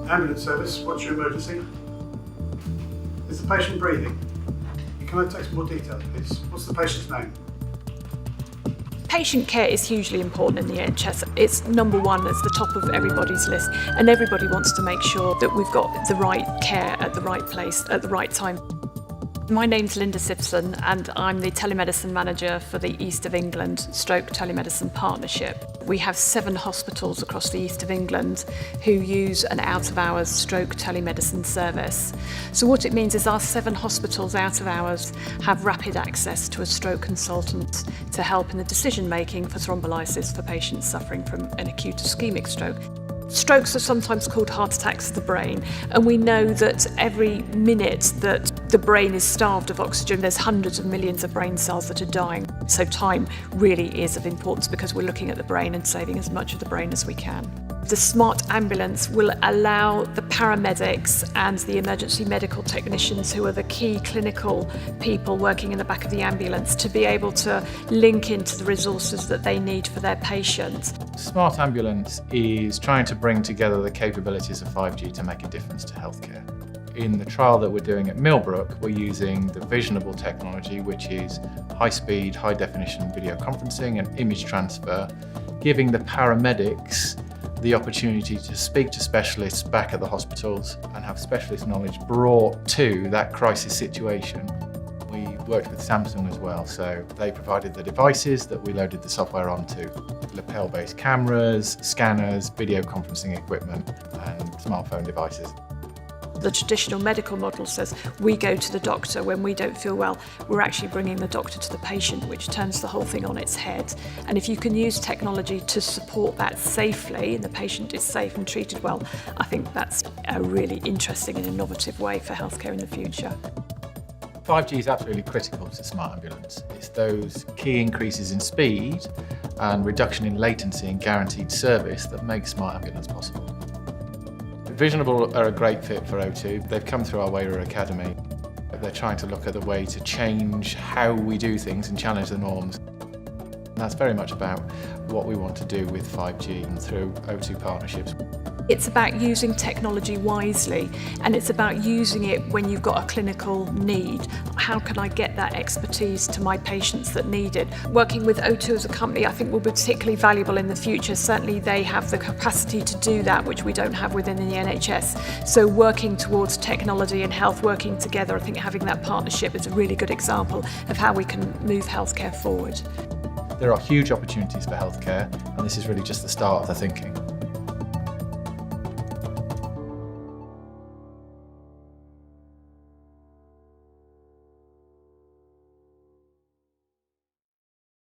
Ambulance service, what's your emergency? Is the patient breathing? Can I take some more details, please? What's the patient's name? Patient care is hugely important in the NHS. It's number one, it's the top of everybody's list, and everybody wants to make sure that we've got the right care at the right place at the right time. My name's Linda Simpson and I'm the telemedicine manager for the East of England Stroke Telemedicine Partnership. We have 7 hospitals across the East of England who use an out-of-hours stroke telemedicine service. So what it means is our 7 hospitals out of hours have rapid access to a stroke consultant to help in the decision making for thrombolysis for patients suffering from an acute ischemic stroke. Strokes are sometimes called heart attacks of the brain, and we know that every minute that the brain is starved of oxygen, there's hundreds of millions of brain cells that are dying. So time really is of importance because we're looking at the brain and saving as much of the brain as we can. The smart ambulance will allow the paramedics and the emergency medical technicians, who are the key clinical people working in the back of the ambulance, to be able to link into the resources that they need for their patients. Smart Ambulance is trying to bring together the capabilities of 5G to make a difference to healthcare. In the trial that we're doing at Millbrook, we're using the Visionable technology, which is high-speed, high-definition video conferencing and image transfer, giving the paramedics the opportunity to speak to specialists back at the hospitals and have specialist knowledge brought to that crisis situation. We worked with Samsung as well, so they provided the devices that we loaded the software onto. Lapel-based cameras, scanners, video conferencing equipment and smartphone devices. The traditional medical model says we go to the doctor when we don't feel well. We're actually bringing the doctor to the patient, which turns the whole thing on its head. And if you can use technology to support that safely and the patient is safe and treated well, I think that's a really interesting and innovative way for healthcare in the future. 5G is absolutely critical to Smart Ambulance. It's those key increases in speed and reduction in latency and guaranteed service that make Smart Ambulance possible. Visionable are a great fit for O2. They've come through our Wayra Academy. They're trying to look at the way to change how we do things and challenge the norms. And that's very much about what we want to do with 5G and through O2 partnerships. It's about using technology wisely, and it's about using it when you've got a clinical need. How can I get that expertise to my patients that need it? Working with O2 as a company, I think, will be particularly valuable in the future. Certainly they have the capacity to do that, which we don't have within the NHS. So working towards technology and health, working together, I think having that partnership is a really good example of how we can move healthcare forward. There are huge opportunities for healthcare, and this is really just the start of the thinking.